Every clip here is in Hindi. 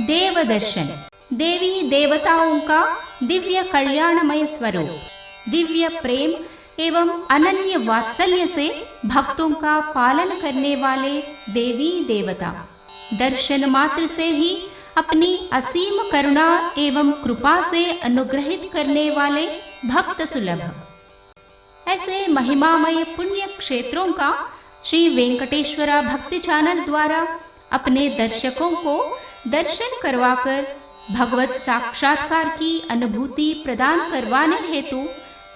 देव दर्शन, देवी देवताओं का दिव्य कल्याणमय स्वरूप, दिव्य प्रेम एवं अनन्य वात्सल्य से भक्तों का पालन करने वाले देवी देवता, दर्शन मात्र से ही अपनी असीम करुणा एवं कृपा से अनुग्रहित करने वाले भक्त सुलभ। ऐसे महिमामय पुण्य क्षेत्रों का श्री वेंकटेश्वरा भक्ति चैनल द्वारा अपने दर्शकों को दर्शन करवाकर भगवत साक्षात्कार की अनुभूति प्रदान करवाने हेतु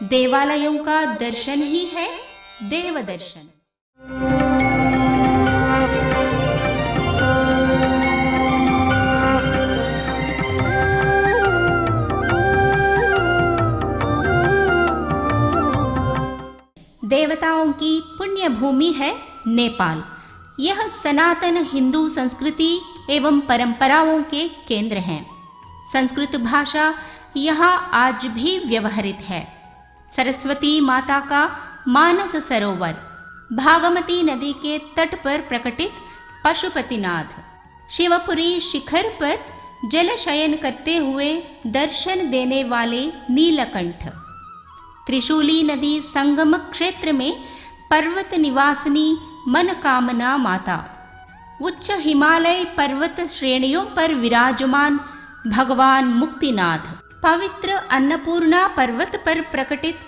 देवालयों का दर्शन ही है देव दर्शन। देवताओं की पुण्य भूमि है नेपाल। यह सनातन हिंदू संस्कृति एवं परंपराओं के केंद्र हैं। संस्कृत भाषा यहाँ आज भी व्यवहृत है। सरस्वती माता का मानस सरोवर, भागमती नदी के तट पर प्रकटित पशुपतिनाथ, शिवपुरी शिखर पर जल शयन करते हुए दर्शन देने वाले नीलकंठ, त्रिशूली नदी संगम क्षेत्र में पर्वत निवासिनी मनकामना माता, उच्च हिमालय पर्वत श्रेणियों पर विराजमान भगवान मुक्तिनाथ, पवित्र अन्नपूर्णा पर्वत पर प्रकटित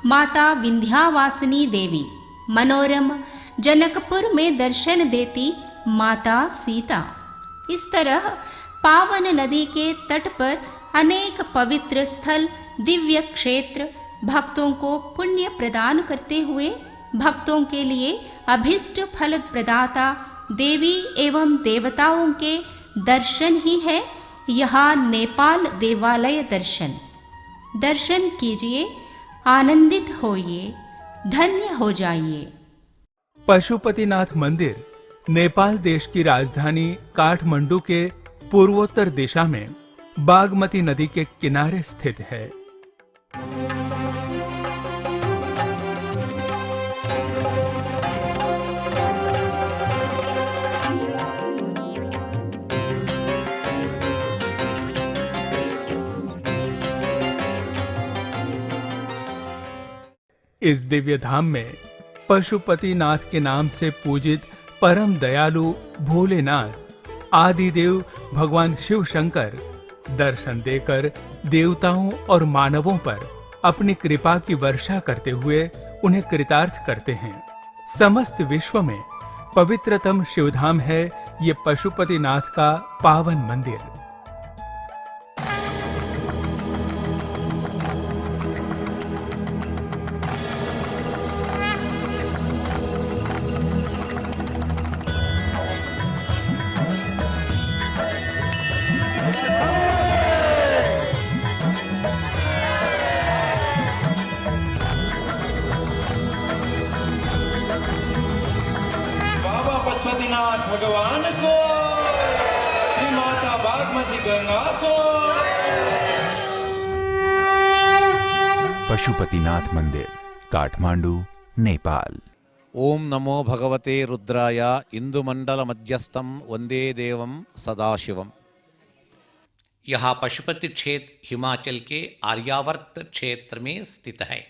माता विंध्यावासिनी देवी, मनोरम जनकपुर में दर्शन देती माता सीता। इस तरह पावन नदी के तट पर अनेक पवित्र स्थल, दिव्य क्षेत्र भक्तों को पुण्य प्रदान करते हुए भक्तों के लिए अभिष्ट फल प्रदाता देवी एवं देवताओं के दर्शन ही है यहाँ नेपाल देवालय दर्शन। दर्शन कीजिए, आनंदित होइए, धन्य हो जाइए। पशुपतिनाथ मंदिर नेपाल देश की राजधानी काठमांडू के पूर्वोत्तर दिशा में बागमती नदी के किनारे स्थित है। इस दिव्य धाम में पशुपतिनाथ के नाम से पूजित परम दयालु भोलेनाथ आदिदेव भगवान शिव शंकर दर्शन देकर देवताओं और मानवों पर अपनी कृपा की वर्षा करते हुए उन्हें कृतार्थ करते हैं। समस्त विश्व में पवित्रतम शिवधाम है ये पशुपतिनाथ का पावन मंदिर। पशुपतिनाथ भगवान को, श्री माता बागमती गंगा को। पशुपतिनाथ मंदिर, काठमांडू, नेपाल। ओम नमो भगवते रुद्राय इंदुमंडल मध्यस्थम वंदे देवम सदाशिवम। यह पशुपति क्षेत्र हिमाचल के आर्यावर्त क्षेत्र में स्थित है।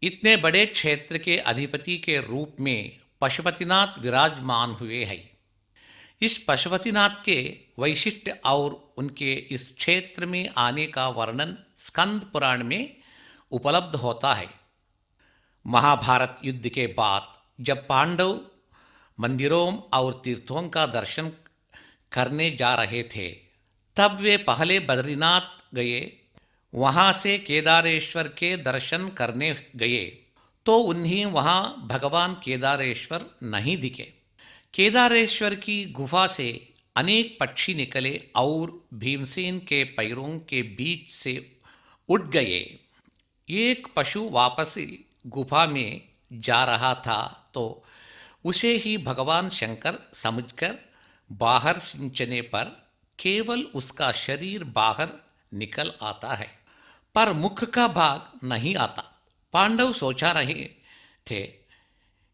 इतने बड़े क्षेत्र के अधिपति के रूप में पशुपतिनाथ विराजमान हुए हैं। इस पशुपतिनाथ के वैशिष्ट्य और उनके इस क्षेत्र में आने का वर्णन स्कंद पुराण में उपलब्ध होता है। महाभारत युद्ध के बाद जब पांडव मंदिरों और तीर्थों का दर्शन करने जा रहे थे, तब वे पहले बद्रीनाथ गए, वहाँ से केदारेश्वर के दर्शन करने गए तो उन्हें वहाँ भगवान केदारेश्वर नहीं दिखे। केदारेश्वर की गुफा से अनेक पक्षी निकले और भीमसेन के पैरों के बीच से उड़ गए। एक पशु वापस गुफा में जा रहा था तो उसे ही भगवान शंकर समझकर बाहर खींचने पर केवल उसका शरीर बाहर निकल आता है, पर मुख का भाग नहीं आता। पांडव सोचा रहे थे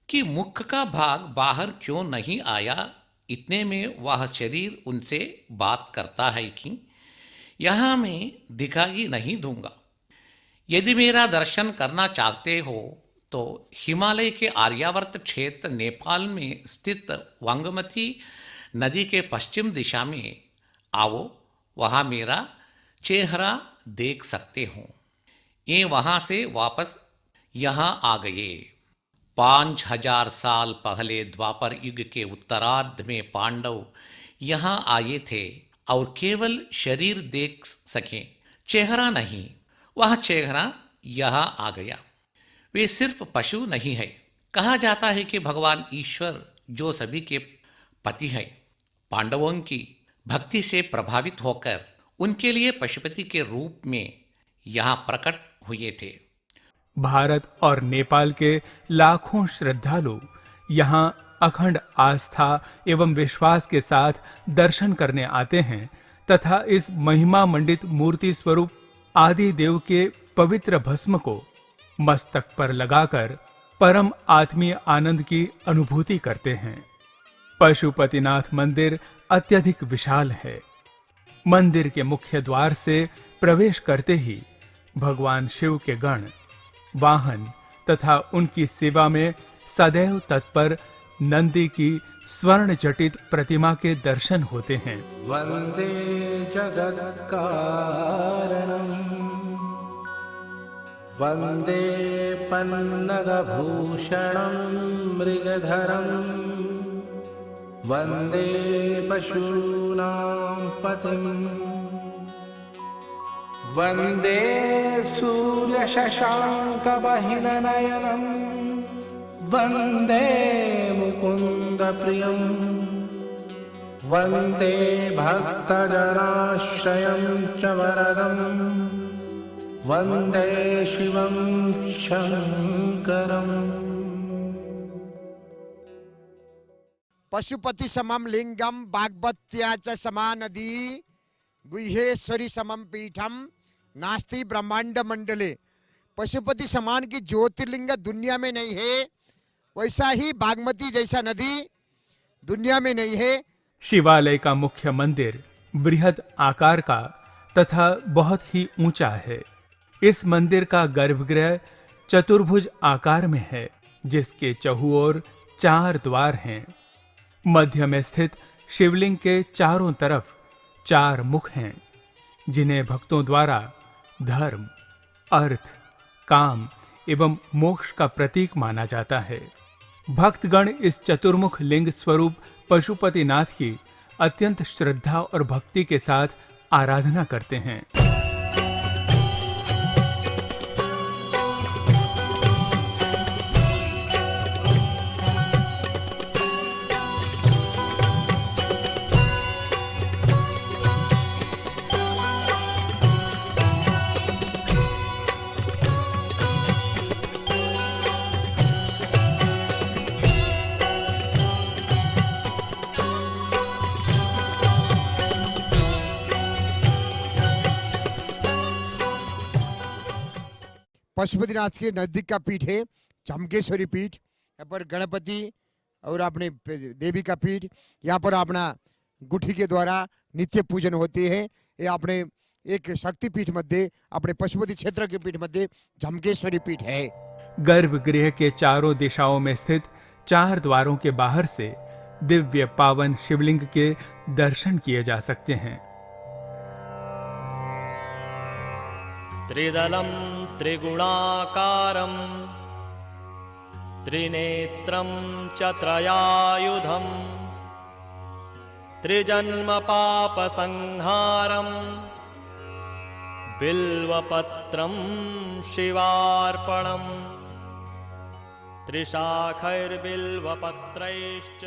कि मुख का भाग बाहर क्यों नहीं आया, इतने में वह शरीर उनसे बात करता है कि यहाँ मैं दिखाई नहीं दूंगा। यदि मेरा दर्शन करना चाहते हो तो हिमालय के आर्यावर्त क्षेत्र नेपाल में स्थित वांगमती नदी के पश्चिम दिशा में आओ, वहाँ मेरा चेहरा देख सकते हो। ये वहाँ से वापस यहाँ आ गए। 5000 साल पहले द्वापर युग के उत्तरार्ध में पांडव यहाँ आए थे और केवल शरीर देख सके, चेहरा नहीं। वह चेहरा यहाँ आ गया। वे सिर्फ पशु नहीं है। कहा जाता है कि भगवान ईश्वर जो सभी के पति है, पांडवों की भक्ति से प्रभावित होकर उनके लिए पशुपति के रूप में यहाँ प्रकट हुए थे। भारत और नेपाल के लाखों श्रद्धालु यहाँ अखंड आस्था एवं विश्वास के साथ दर्शन करने आते हैं तथा इस महिमा मंडित मूर्ति स्वरूप आदि देव के पवित्र भस्म को मस्तक पर लगाकर परम आत्मीय आनंद की अनुभूति करते हैं। पशुपतिनाथ मंदिर अत्यधिक विशाल है। मंदिर के मुख्य द्वार से प्रवेश करते ही भगवान शिव के गण, वाहन तथा उनकी सेवा में सदैव तत्पर नंदी की स्वर्ण जटित प्रतिमा के दर्शन होते हैं। वंदे जगत्कारणं वंदे पन्नगभूषणं मृगधरं वंदे पशूनां पतिं वंदे सूर्यशशाङ्कबहिननयनं वंदे मुकुन्दप्रियं वंदे भक्तजनाश्रयं च वरदं वंदे शिवं शंकरम्। पशुपति समम लिंगम भागवत्या च समानदी गुह्येश्वरी समम पीठम नास्ति ब्रह्मांड मंडले। पशुपति समान की ज्योतिर्लिंग दुनिया में नहीं है, वैसा ही बागमती जैसा नदी दुनिया में नहीं है। शिवालय का मुख्य मंदिर बृहद आकार का तथा बहुत ही ऊंचा है। इस मंदिर का गर्भगृह चतुर्भुज आकार में है, जिसके चहुओर 4 द्वार हैं। मध्य में स्थित शिवलिंग के चारों तरफ 4 मुख हैं, जिन्हें भक्तों द्वारा धर्म, अर्थ, काम एवं मोक्ष का प्रतीक माना जाता है। भक्तगण इस चतुर्मुख लिंग स्वरूप पशुपतिनाथ की अत्यंत श्रद्धा और भक्ति के साथ आराधना करते हैं। पशुपतिनाथ के नजदीक का पीठ है झमकेश्वरी पीठ। यहाँ पर गणपति और अपने देवी का पीठ, यहाँ पर अपना गुठी के द्वारा नित्य पूजन होते हैं। ये अपने एक शक्तिपीठ मध्य अपने पशुपति क्षेत्र के पीठ मध्य झमकेश्वरी पीठ है। गर्भगृह के चारों दिशाओं में स्थित 4 द्वारों के बाहर से दिव्य पावन शिवलिंग के दर्शन किए जा सकते हैं। त्रिदलं त्रिगुणाकारं त्रिनेत्रं च त्रयायुधं त्रिजन्म पापसंहारं बिल्वपत्रं शिवार्पणं त्रिशाखैर्बिल्वपत्रैश्च।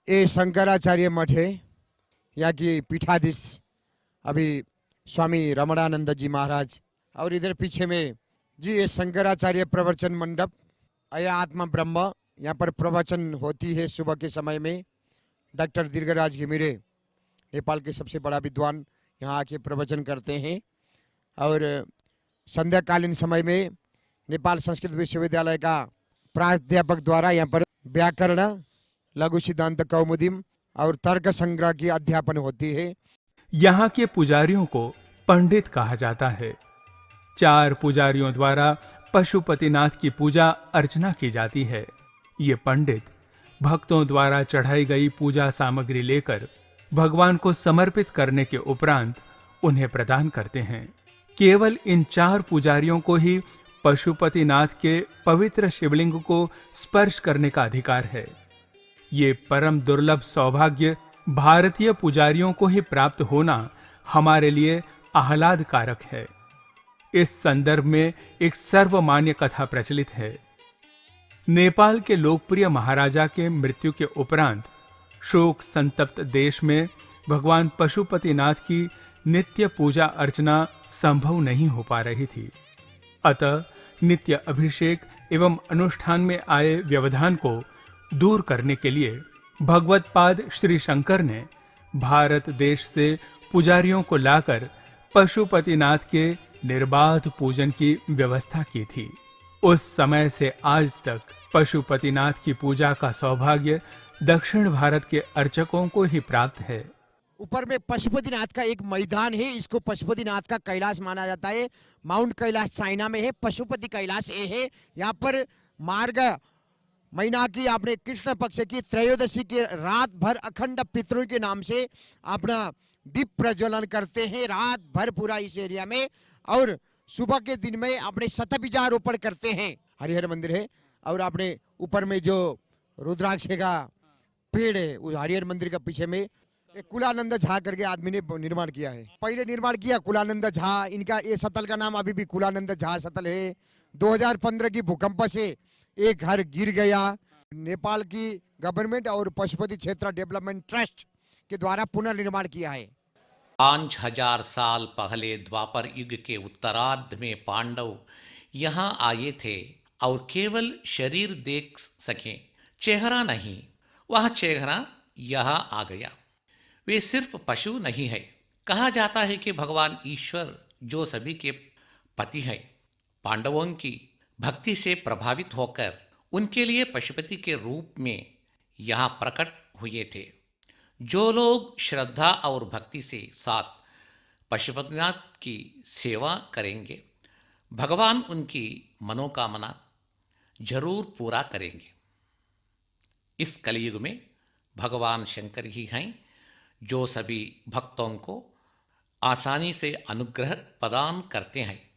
ये शंकराचार्य मठ है। यहाँ की पीठाधीश अभी स्वामी रमणानंद जी महाराज, और इधर पीछे में जी ये शंकराचार्य प्रवचन मंडप, अया आत्मा ब्रह्म। यहाँ पर प्रवचन होती है सुबह के समय में। डॉक्टर दीर्घराज घिमिरे नेपाल के सबसे बड़ा विद्वान यहाँ आके प्रवचन करते हैं। और संध्याकालीन समय में नेपाल संस्कृत विश्वविद्यालय का प्राध्यापक द्वारा यहाँ पर व्याकरण लघु सिद्धांत कौमुदीम और तर्क संग्रह की अध्यापन होती है। यहाँ के पुजारियों को पंडित कहा जाता है। 4 पुजारियों द्वारा पशुपतिनाथ की पूजा अर्चना की जाती है। ये पंडित भक्तों द्वारा चढ़ाई गई पूजा सामग्री लेकर भगवान को समर्पित करने के उपरांत उन्हें प्रदान करते हैं। केवल इन 4 पुजारियों को ही पशुपतिनाथ के पवित्र शिवलिंग को स्पर्श करने का अधिकार है। ये परम दुर्लभ सौभाग्य भारतीय पुजारियों को ही प्राप्त होना हमारे लिए आह्लाद कारक है। इस संदर्भ में एक सर्वमान्य कथा प्रचलित है। नेपाल के लोकप्रिय महाराजा के मृत्यु के उपरांत शोक संतप्त देश में भगवान पशुपतिनाथ की नित्य पूजा अर्चना संभव नहीं हो पा रही थी। अतः नित्य अभिषेक एवं अनुष्ठान में आए व्यवधान को दूर करने के लिए भगवत्पाद श्री शंकर ने भारत देश से पुजारियों को लाकर पशुपतिनाथ के निर्बाध पूजन की व्यवस्था की थी। उस समय से आज तक पशुपतिनाथ की पूजा का सौभाग्य दक्षिण भारत के अर्चकों को ही प्राप्त है। ऊपर में पशुपतिनाथ का एक मैदान है, इसको पशुपतिनाथ का कैलाश माना जाता है। माउंट कैलाश चाइना में है, पशुपति कैलाश ये है। यहाँ पर मार्ग महीना की आपने कृष्ण पक्ष की त्रयोदशी की रात भर अखंड पितरों के नाम से अपना दीप प्रज्वलन करते हैं रात भर पूरा इस एरिया में, और सुबह के दिन में अपने शतबीजारोपण करते हैं। हरिहर मंदिर है और आपने ऊपर में जो रुद्राक्ष का पेड़ है उस हरिहर मंदिर का पीछे में एक कुलानंद झा करके आदमी ने निर्माण किया है। पहले निर्माण किया कुलानंद झा, इनका ये सतल का नाम अभी भी कुलानंद झा सतल है। 2015 की भूकंप से एक घर गिर गया। नेपाल की गवर्नमेंट और पशुपति क्षेत्र डेवलपमेंट ट्रस्ट के द्वारा पुनर्निर्माण किया है। 5000 साल पहले द्वापर युग के उत्तरार्ध में पांडव यहाँ आए थे और केवल शरीर देख सके, चेहरा नहीं। वह चेहरा यहाँ आ गया। वे सिर्फ पशु नहीं है। कहा जाता है कि भगवान ईश्वर जो सभी के पति है, पांडवों की भक्ति से प्रभावित होकर उनके लिए पशुपति के रूप में यहाँ प्रकट हुए थे। जो लोग श्रद्धा और भक्ति से साथ पशुपतिनाथ की सेवा करेंगे, भगवान उनकी मनोकामना जरूर पूरा करेंगे। इस कलयुग में भगवान शंकर ही हैं जो सभी भक्तों को आसानी से अनुग्रह प्रदान करते हैं।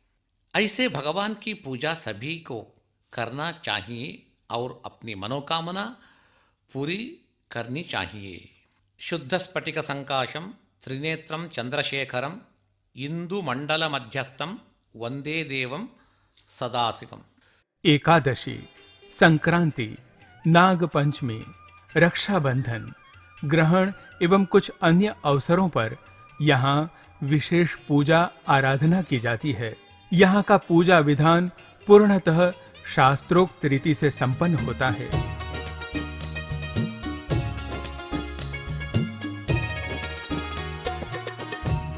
ऐसे भगवान की पूजा सभी को करना चाहिए और अपनी मनोकामना पूरी करनी चाहिए। शुद्ध स्फटिक संकाशम त्रिनेत्रम चंद्रशेखरम इंदु मंडल मध्यस्थम वंदे देवम सदाशिवम। एकादशी, संक्रांति, नाग पंचमी, रक्षाबंधन, ग्रहण एवं कुछ अन्य अवसरों पर यहाँ विशेष पूजा आराधना की जाती है। यहाँ का पूजा विधान पूर्णतः शास्त्रोक्त रीति से संपन्न होता है।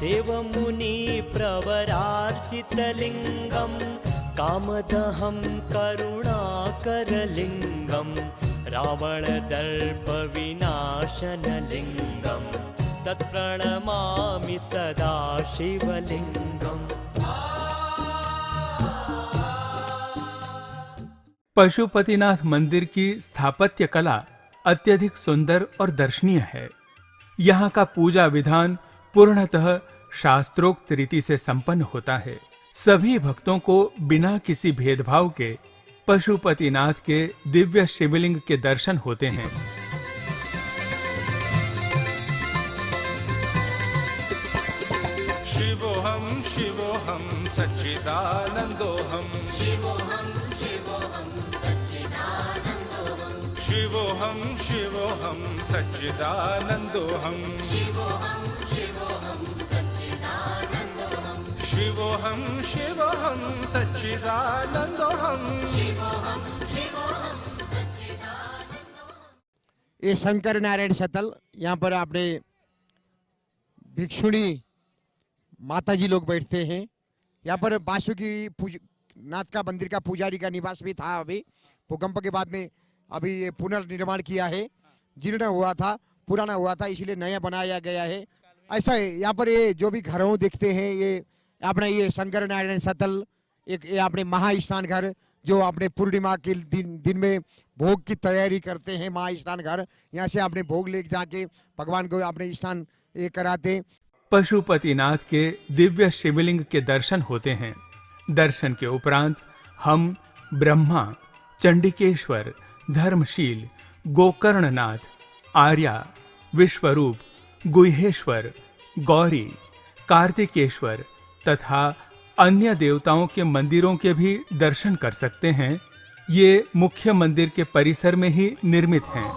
देवमुनि प्रवरार्चितलिङ्गं कामदहं करुणाकरलिङ्गं रावणदर्पविनाशनलिङ्गं तत्प्रणमामि सदा शिवलिङ्गम्। पशुपतिनाथ मंदिर की स्थापत्य कला अत्यधिक सुंदर और दर्शनीय है। यहाँ का पूजा विधान पूर्णतः शास्त्रोक्त रीति से संपन्न होता है। सभी भक्तों को बिना किसी भेदभाव के पशुपतिनाथ के दिव्य शिवलिंग के दर्शन होते हैं। शिवोहम शिवोहम सच्चिदानंदोहम शिवोहम शिवोहम सच्चिदानंदोहम शिवोहम शिवोहम सच्चिदानंदोहम। ये शंकर नारायण सतल, यहाँ पर आपने भिक्षुणी माताजी लोग बैठते हैं। यहाँ पर बासुकी नाथ का मंदिर का पुजारी का निवास भी था। अभी भूकंप के बाद में अभी ये पुनर्निर्माण किया है। जीर्ण हुआ था, पुराना हुआ था, इसलिए नया बनाया गया है। ऐसा है यहाँ पर ये जो भी घरों दिखते हैं, ये अपने ये शंकर नारायण सतल, एक ये अपने महा स्नान घर जो अपने पूर्णिमा के दिन में भोग की तैयारी करते हैं, महा स्नान घर, यहाँ से अपने भोग ले जाके भगवान को अपने स्नान ये कराते। पशुपतिनाथ के दिव्य शिवलिंग के दर्शन होते हैं। दर्शन के उपरांत हम ब्रह्मा, चंडिकेश्वर, धर्मशील, गोकर्णनाथ, आर्या, विश्वरूप, गुहेश्वर, गौरी, कार्तिकेश्वर तथा अन्य देवताओं के मंदिरों के भी दर्शन कर सकते हैं। ये मुख्य मंदिर के परिसर में ही निर्मित हैं।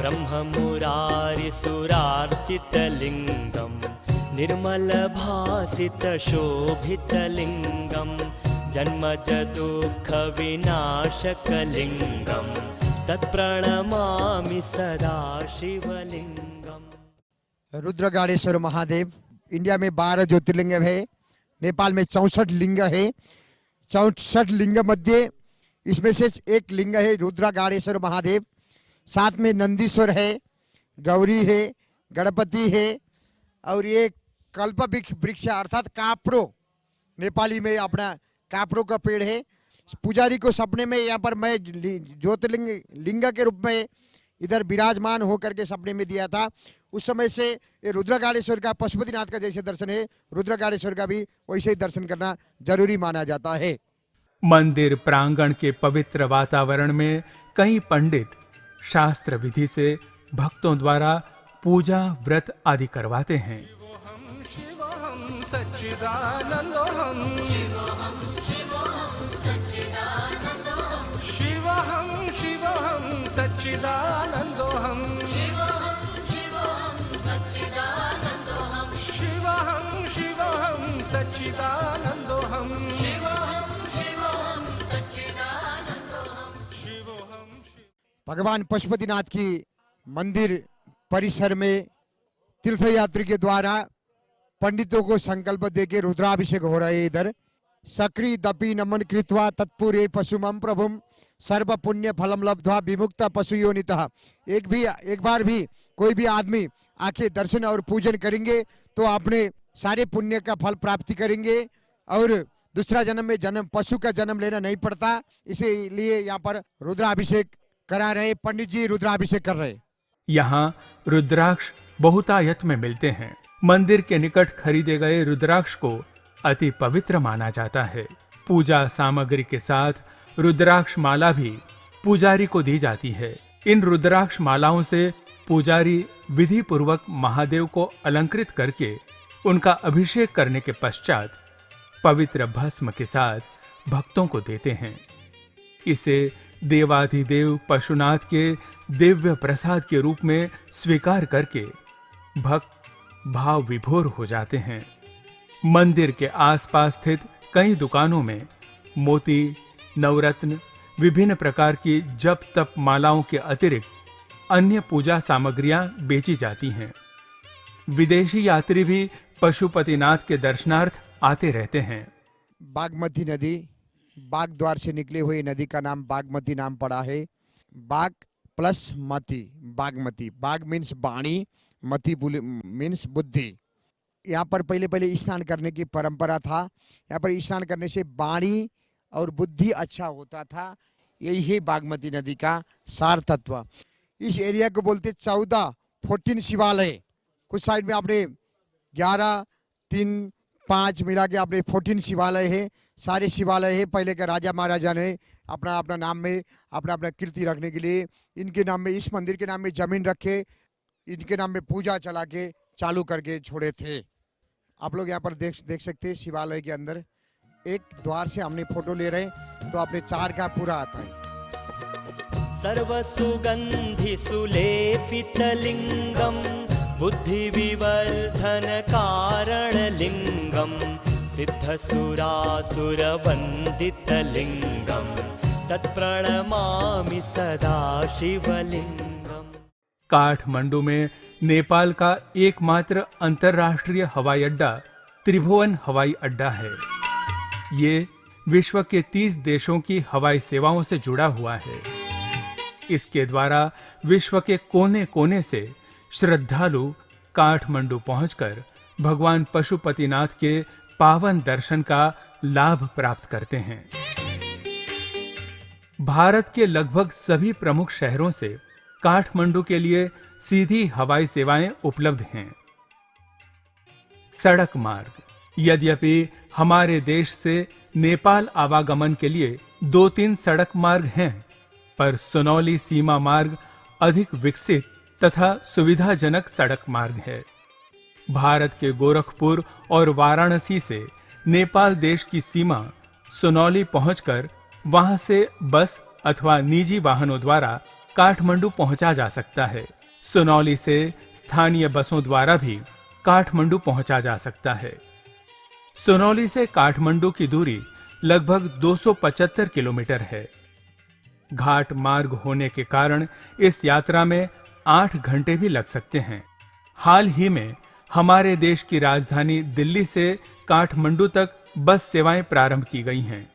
ब्रह्ममुरारिसुरार्चितलिङ्गं निर्मलभासितशोभितलिङ्गं जन्मजदुःखविनाशकलिङ्गं तत्प्रणमामि सदा शिवलिङ्गम्। रुद्रगाड़ेश्वर महादेव इंडिया में 12 ज्योतिर्लिंग है, नेपाल में 64 लिंग है। 64 लिंग मध्य इसमें से एक लिंग है रुद्रगाड़ेश्वर महादेव। साथ में नंदीश्वर है, गौरी है, गणपति है और ये कल्प वृक्ष अर्थात काप्रो, नेपाली में अपना काप्रो का पेड़ है। पुजारी को सपने में यहाँ पर मैं ज्योतिर्लिंग लिंग के रूप में इधर विराजमान होकर के सपने में दिया था। उस समय से ये रुद्रगाड़ेश्वर का, पशुपतिनाथ का जैसे दर्शन है, रुद्रगाड़ेश्वर का भी वैसे ही दर्शन करना जरूरी माना जाता है। मंदिर प्रांगण के पवित्र वातावरण में कई पंडित शास्त्र विधि से भक्तों द्वारा पूजा, व्रत आदि करवाते हैं। शिवोहम सच्चिदानंदोहम, शिवोहम सच्चिदानंदोहम, शिवोहम सच्चिदानंदोहम, भगवान पशुपतिनाथ की मंदिर परिसर में तीर्थयात्री के द्वारा पंडितों को संकल्प देके रुद्राभिषेक हो रहे हैं। इधर सक्री दपी नमन कृत्वा तत्पुरे पशुमम प्रभुम सर्व पुण्य फलम लब्ध्वा विमुक्त पशु योनितः। एक बार भी कोई भी आदमी आके दर्शन और पूजन करेंगे तो अपने सारे पुण्य का फल प्राप्ति करेंगे और दूसरा जन्म में पशु का जन्म लेना नहीं पड़ता। इसीलिए यहाँ पर रुद्राभिषेक करा रहे पंडित जी, रुद्राभिषेक कर रहे। यहाँ रुद्राक्ष बहुतायत में मिलते हैं। मंदिर के निकट खरीदे गए रुद्राक्ष को अति पवित्र माना जाता है। पूजा सामग्री के साथ रुद्राक्ष माला भी पुजारी को दी जाती है। इन रुद्राक्ष मालाओं से पुजारी विधि पूर्वक महादेव को अलंकृत करके उनका अभिषेक करने के पश्चात पवित्र भस्म के साथ भक्तों को देते हैं। इसे देवाधिदेव पशुनाथ के दिव्य प्रसाद के रूप में स्वीकार करके भक्त भाव विभोर हो जाते हैं। मंदिर के आसपास स्थित कई दुकानों में मोती, नवरत्न, विभिन्न प्रकार की जप तप मालाओं के अतिरिक्त अन्य पूजा सामग्रियां बेची जाती हैं। विदेशी यात्री भी पशुपतिनाथ के दर्शनार्थ आते रहते हैं। बागमती नदी, बाग द्वार से निकले हुए नदी का नाम बागमती नाम पड़ा है। बाग प्लस मती, बागमती। बाग मीन्स वाणी, मती मीन्स बुद्धि। यहाँ पर पहले स्नान करने की परंपरा था। यहाँ पर स्नान करने से वाणी और बुद्धि अच्छा होता था। यही है बागमती नदी का सार तत्व। इस एरिया को बोलते 14 शिवालय। कुछ साइड में आपने 11, 3, 5 मिला के आपने 14 शिवालय है। सारे शिवालय है पहले के राजा महाराजा ने अपना अपना नाम में अपना कीर्ति रखने के लिए इनके नाम में, इस मंदिर के नाम में जमीन रखे, इनके नाम में पूजा चला के चालू करके छोड़े थे। आप लोग यहाँ पर देख सकते हैं शिवालय के अंदर एक द्वार से हमने फोटो ले रहे हैं तो आपने 4 का पूरा आता है। सर्वसुगन्धि सुलेपितलिङ्गं बुद्धिविवर्धन कारणलिङ्गं सिद्धसुरासुरवन्दितलिङ्गं तत्प्रणमामि सदा शिवलिङ्गम्। काठमांडू में नेपाल का एकमात्र अंतर्राष्ट्रीय हवाई अड्डा त्रिभुवन हवाई अड्डा है। ये विश्व के 30 देशों की हवाई सेवाओं से जुड़ा हुआ है। इसके द्वारा विश्व के कोने-कोने से श्रद्धालु काठमांडू पहुंचकर भगवान पशुपतिनाथ के पावन दर्शन का लाभ प्राप्त करते हैं। भारत के लगभग सभी प्रमुख शहरों से काठमांडू के लिए सीधी हवाई सेवाएं उपलब्ध हैं। सड़क मार्ग। यद्यपि हमारे देश से नेपाल आवागमन के लिए 2-3 सड़क मार्ग हैं, पर सुनौली सीमा मार्ग अधिक विकसित तथा सुविधाजनक सड़क मार्ग है। भारत के गोरखपुर और वाराणसी से नेपाल देश की सीमा सुनौली पहुंचकर वहां से बस अथवा निजी वाहनों द्वारा काठमांडू पहुंचा जा सकता है। सुनौली से स्थानीय बसों द्वारा भी काठमांडू पहुंचा जा सकता है। सुनौली से काठमांडू की दूरी लगभग 275 किलोमीटर है। घाट मार्ग होने के कारण इस यात्रा में 8 घंटे भी लग सकते हैं। हाल ही में हमारे देश की राजधानी दिल्ली से काठमांडू तक बस सेवाएं प्रारंभ की गई हैं।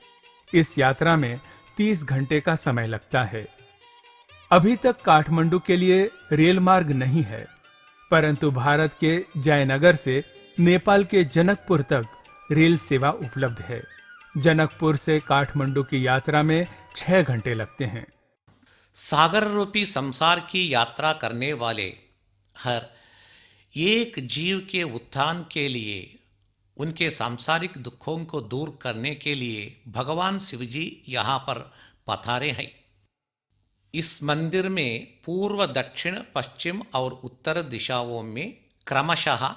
इस यात्रा में 30 घंटे का समय लगता है। अभी तक काठमांडू के लिए रेल मार्ग नहीं है, परंतु भारत के जयनगर से नेपाल के जनकपुर तक रेल सेवा उपलब्ध है। जनकपुर से काठमांडू की यात्रा में 6 घंटे लगते हैं। सागर रूपी संसार की यात्रा करने वाले हर एक जीव के उत्थान के लिए, उनके सांसारिक दुखों को दूर करने के लिए भगवान शिवजी यहाँ पर पधारे हैं। इस मंदिर में पूर्व, दक्षिण, पश्चिम और उत्तर दिशाओं में क्रमशः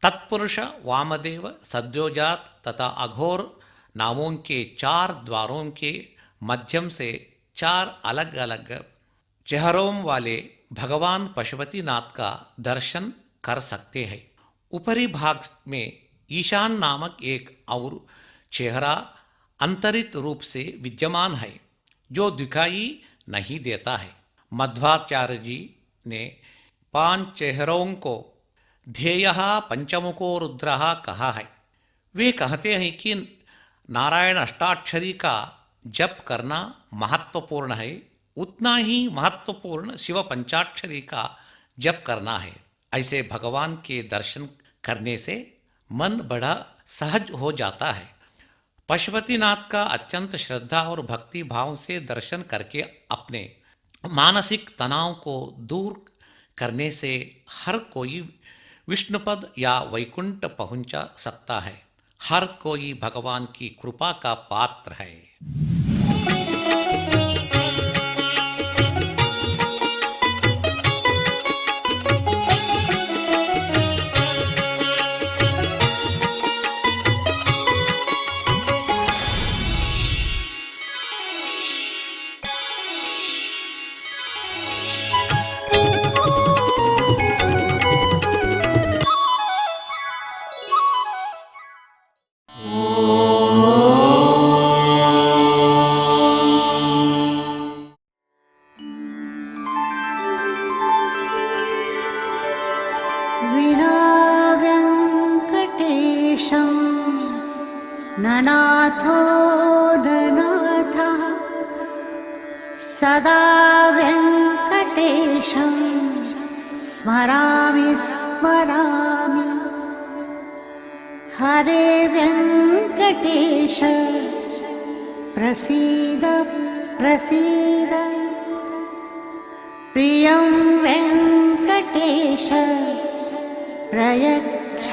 तत्पुरुष, वामदेव, सद्योजात तथा अघोर नामों के 4 द्वारों के माध्यम से 4 अलग अलग चेहरों वाले भगवान पशुपतिनाथ का दर्शन कर सकते हैं। ऊपरी भाग में ईशान नामक एक और चेहरा अंतरित रूप से विद्यमान है, जो दिखाई नहीं देता है। मध्वाचार्य जी ने 5 चेहरों को ध्येयः पंचमुखो रुद्रः कहा है। वे कहते हैं कि नारायण अष्टाक्षरी का जप करना महत्वपूर्ण है, उतना ही महत्वपूर्ण शिव पंचाक्षरी का जप करना है। ऐसे भगवान के दर्शन करने से मन बड़ा सहज हो जाता है। पशुपतिनाथ का अत्यंत श्रद्धा और भक्ति भाव से दर्शन करके अपने मानसिक तनाव को दूर करने से हर कोई विष्णुपद या वैकुंठ पहुंच सकता है। हर कोई भगवान की कृपा का पात्र है। विनाव्यङ्कटेशं ननाथो ननाथः सदा व्यङ्कटेशं स्मरामि स्मरामि। हरे व्यङ्कटेश प्रसीद प्रसीद। प्रियं वेङ्कटेश प्रयच्छ